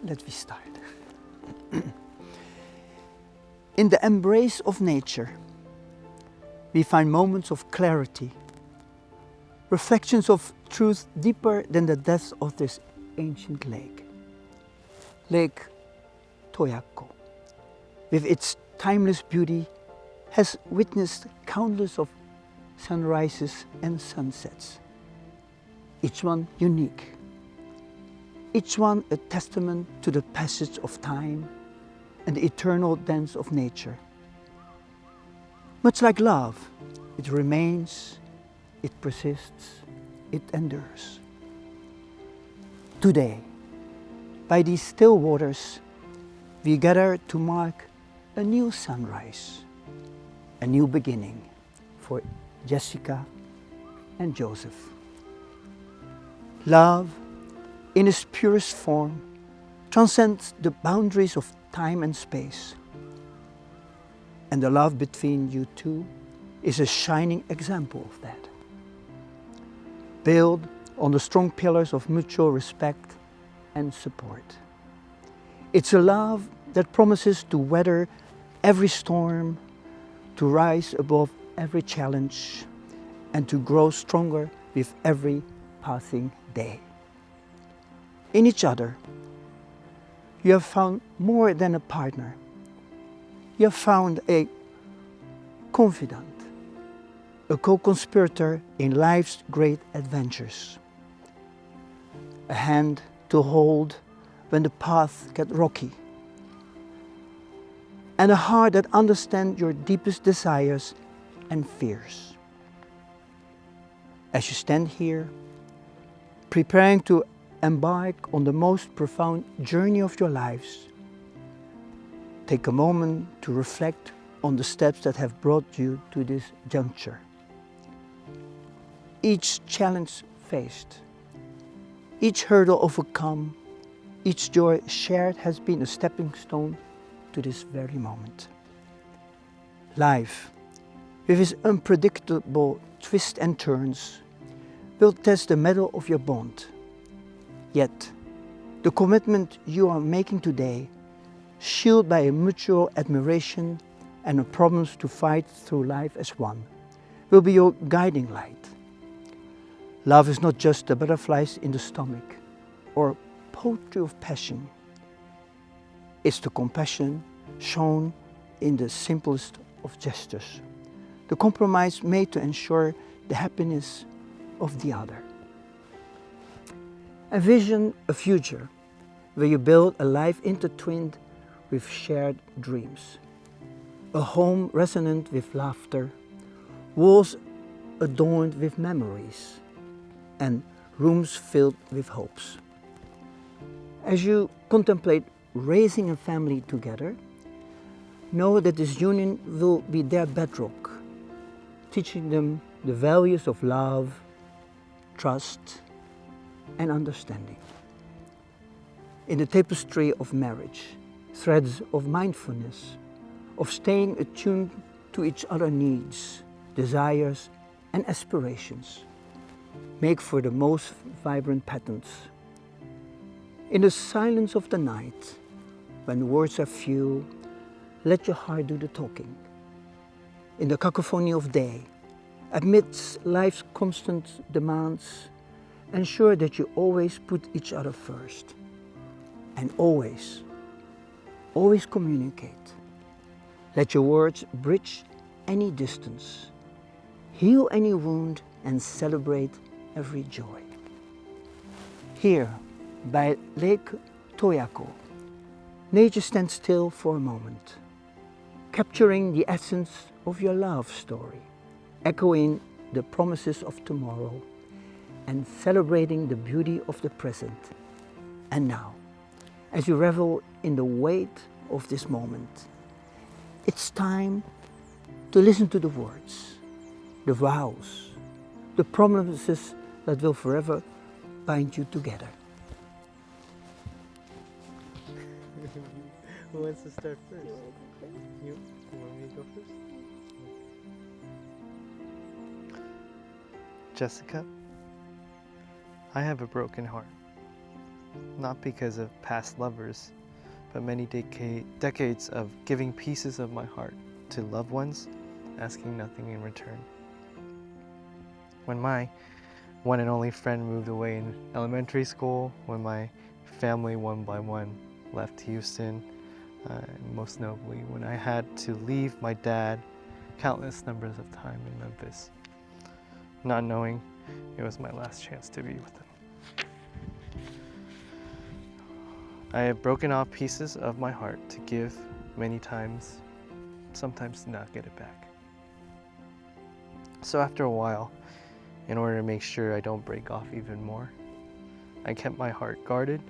Let me start. In the embrace of nature, we find moments of clarity, reflections of truth deeper than the depths of this ancient lake. Lake Toyako, with its timeless beauty, has witnessed countless of sunrises and sunsets, each one unique, each one a testament to the passage of time and the eternal dance of nature. Much like love, it remains, it persists, it endures. Today, by these still waters, we gather to mark a new sunrise, a new beginning for Jessica and Joseph. Love, in its purest form, transcends the boundaries of time and space. And the love between you two is a shining example of that. Built on the strong pillars of mutual respect and support. It's a love that promises to weather every storm, to rise above every challenge, and to grow stronger with every passing day. In each other, you have found more than a partner. You have found a confidant, a co-conspirator in life's great adventures, a hand to hold when the path gets rocky, and a heart that understands your deepest desires and fears. As you stand here, preparing to embark on the most profound journey of your lives, take a moment to reflect on the steps that have brought you to this juncture. Each challenge faced, each hurdle overcome, each joy shared has been a stepping stone to this very moment. Life, with its unpredictable twists and turns, will test the mettle of your bond. Yet, the commitment you are making today, shielded by a mutual admiration and a promise to fight through life as one, will be your guiding light. Love is not just the butterflies in the stomach or poetry of passion. It's the compassion shown in the simplest of gestures, the compromise made to ensure the happiness of the other. Envision a future where you build a life intertwined with shared dreams, a home resonant with laughter, walls adorned with memories, and rooms filled with hopes. As you contemplate raising a family together, know that this union will be their bedrock, teaching them the values of love, trust, and understanding. In the tapestry of marriage, threads of mindfulness, of staying attuned to each other's needs, desires, and aspirations, make for the most vibrant patterns. In the silence of the night, when words are few, let your heart do the talking. In the cacophony of day, amidst life's constant demands, ensure that you always put each other first. And always communicate. Let your words bridge any distance, heal any wound, and celebrate every joy. Here, by Lake Toyako, nature stands still for a moment, capturing the essence of your love story, echoing the promises of tomorrow, and celebrating the beauty of the present. And now, as you revel in the weight of this moment, it's time to listen to the words, the vows, the promises that will forever bind you together. Who wants to start first? You want me to go first? Jessica, I have a broken heart. not because of past lovers, but many decades of giving pieces of my heart to loved ones, asking nothing in return. When my one and only friend moved away in elementary school, when my family one by one left Houston, and most notably when I had to leave my dad countless numbers of time in Memphis, not knowing it was my last chance to be with him. I have broken off pieces of my heart to give many times, sometimes to not get it back. So after a while, in order to make sure I don't break off even more, I kept my heart guarded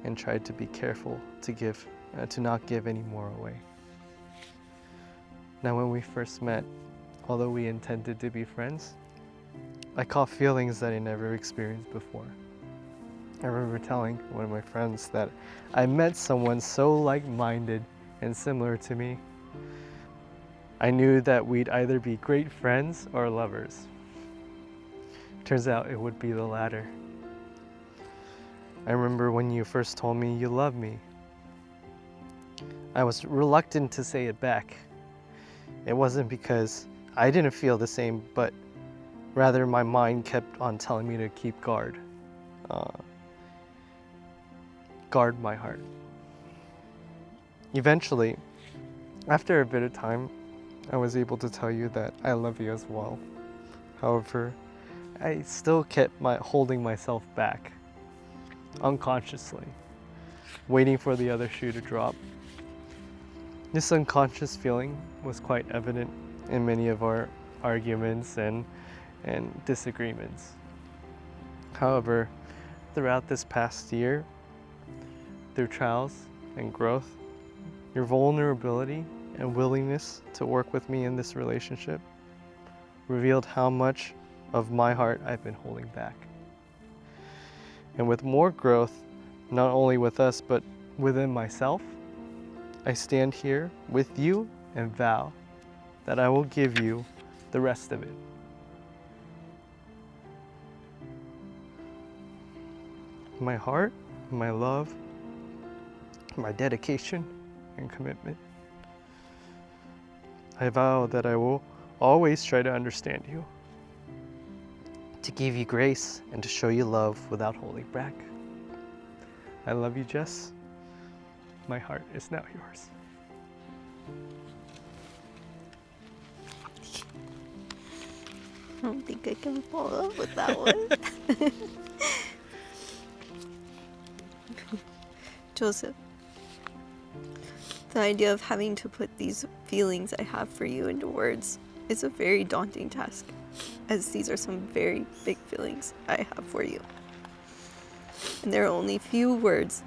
and tried to be careful to not give any more away. Now when we first met, although we intended to be friends, I caught feelings that I never experienced before. I remember telling one of my friends that I met someone so like-minded and similar to me. I knew that we'd either be great friends or lovers. Turns out it would be the latter. I remember when you first told me you loved me. I was reluctant to say it back. It wasn't because I didn't feel the same, but rather my mind kept on telling me to keep guard. Guard my heart. Eventually, after a bit of time, I was able to tell you that I love you as well. However, I still kept holding myself back, unconsciously, waiting for the other shoe to drop. This unconscious feeling was quite evident in many of our arguments and disagreements. However, throughout this past year, through trials and growth, your vulnerability and willingness to work with me in this relationship revealed how much of my heart I've been holding back. And with more growth, not only with us, but within myself, I stand here with you and vow that I will give you the rest of it. My heart, my love, my dedication and commitment. I vow that I will always try to understand you, to give you grace and to show you love without holding back. I love you, Jess. My heart is now yours. I don't think I can follow up with that one. Joseph, the idea of having to put these feelings I have for you into words is a very daunting task, as these are some very big feelings I have for you. And there are only few words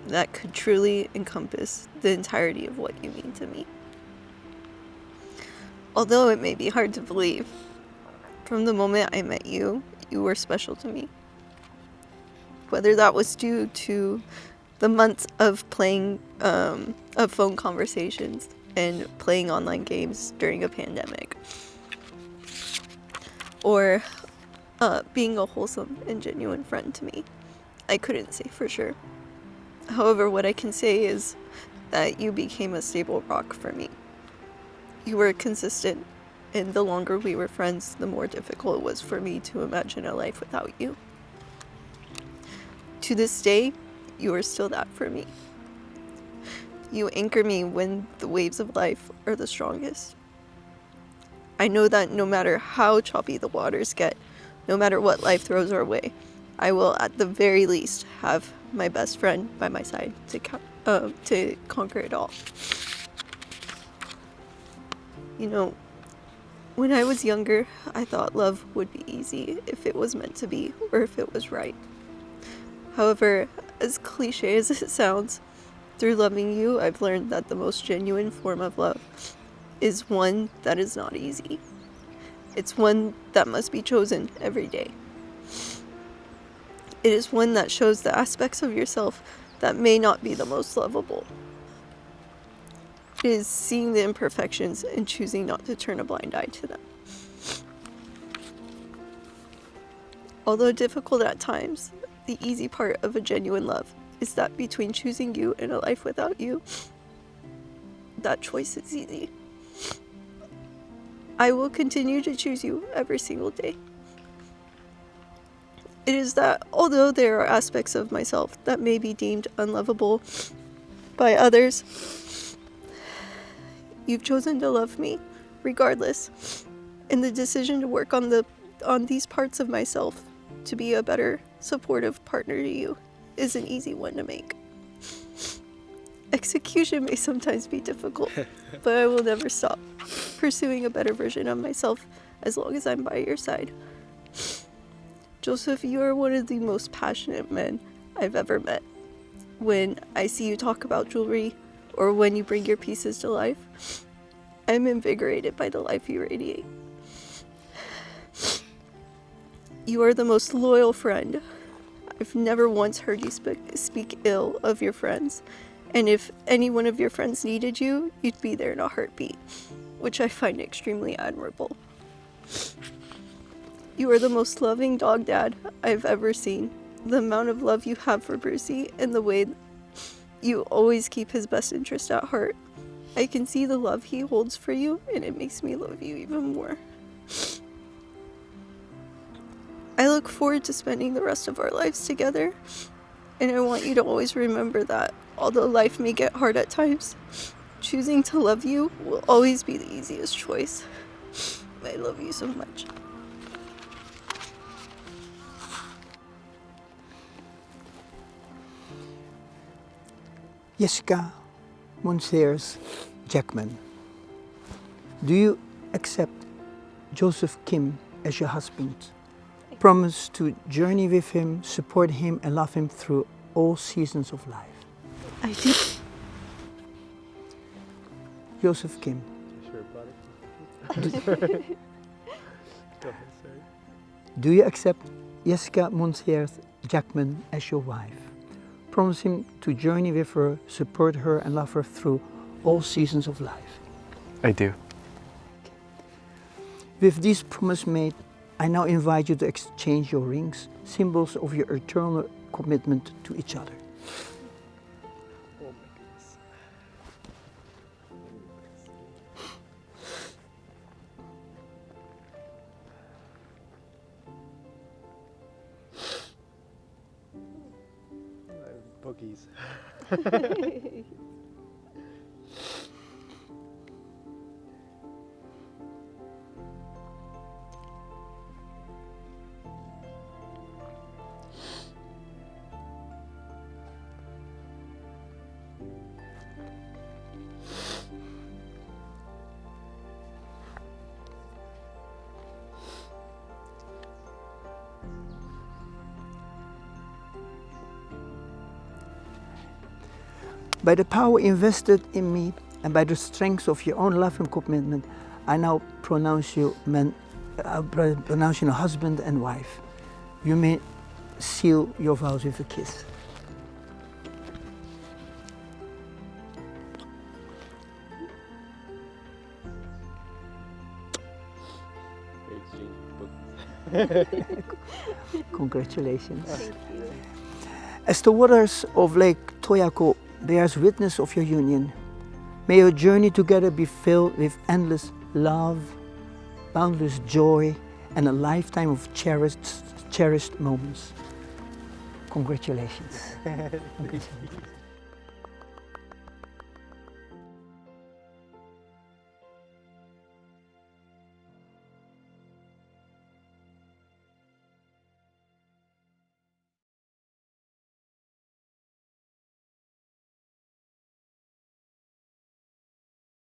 that could truly encompass the entirety of what you mean to me. Although it may be hard to believe, from the moment I met you, you were special to me. Whether that was due to the months of playing of phone conversations and playing online games during a pandemic, or being a wholesome and genuine friend to me, I couldn't say for sure. However, what I can say is that you became a stable rock for me. You were consistent, and the longer we were friends, the more difficult it was for me to imagine a life without you. To this day, you are still that for me. You anchor me when the waves of life are the strongest. I know that no matter how choppy the waters get, no matter what life throws our way, I will at the very least have my best friend by my side to conquer it all. You know, when I was younger, I thought love would be easy if it was meant to be or if it was right. However, as cliche as it sounds, through loving you, I've learned that the most genuine form of love is one that is not easy. It's one that must be chosen every day. It is one that shows the aspects of yourself that may not be the most lovable. It is seeing the imperfections and choosing not to turn a blind eye to them. Although difficult at times, The easy part of a genuine love is that between choosing you and a life without you, that choice is easy. I will continue to choose you every single day. It is that although there are aspects of myself that may be deemed unlovable by others, you've chosen to love me regardless. And the decision to work on these parts of myself to be a better supportive partner to you is an easy one to make. Execution may sometimes be difficult, but I will never stop pursuing a better version of myself as long as I'm by your side. Joseph, you are one of the most passionate men I've ever met. When I see you talk about jewelry or when you bring your pieces to life, I'm invigorated by the life you radiate. You are the most loyal friend. I've never once heard you speak ill of your friends. And if any one of your friends needed you, you'd be there in a heartbeat, which I find extremely admirable. You are the most loving dog dad I've ever seen. The amount of love you have for Brucey and the way you always keep his best interest at heart. I can see the love he holds for you, and it makes me love you even more. I look forward to spending the rest of our lives together, and I want you to always remember that although life may get hard at times, choosing to love you will always be the easiest choice. I love you so much. Jessica Monsiers Jackman, do you accept Joseph Kim as your husband? Promise to journey with him, support him, and love him through all seasons of life. I do. Joseph Kim, Sure, buddy. Go ahead, sorry. do you accept Jessica Monsiers Jackman as your wife? Promise him to journey with her, support her, and love her through all seasons of life. I do. With this promise made, I now invite you to exchange your rings, symbols of your eternal commitment to each other. Oh my goodness. Boogies. By the power invested in me and by the strength of your own love and commitment, I now pronounce you husband and wife. You may seal your vows with a kiss. Congratulations. Thank you. As the waters of Lake Toyako bears witness of your union, may your journey together be filled with endless love, boundless joy, and a lifetime of cherished moments. Congratulations. Thank you.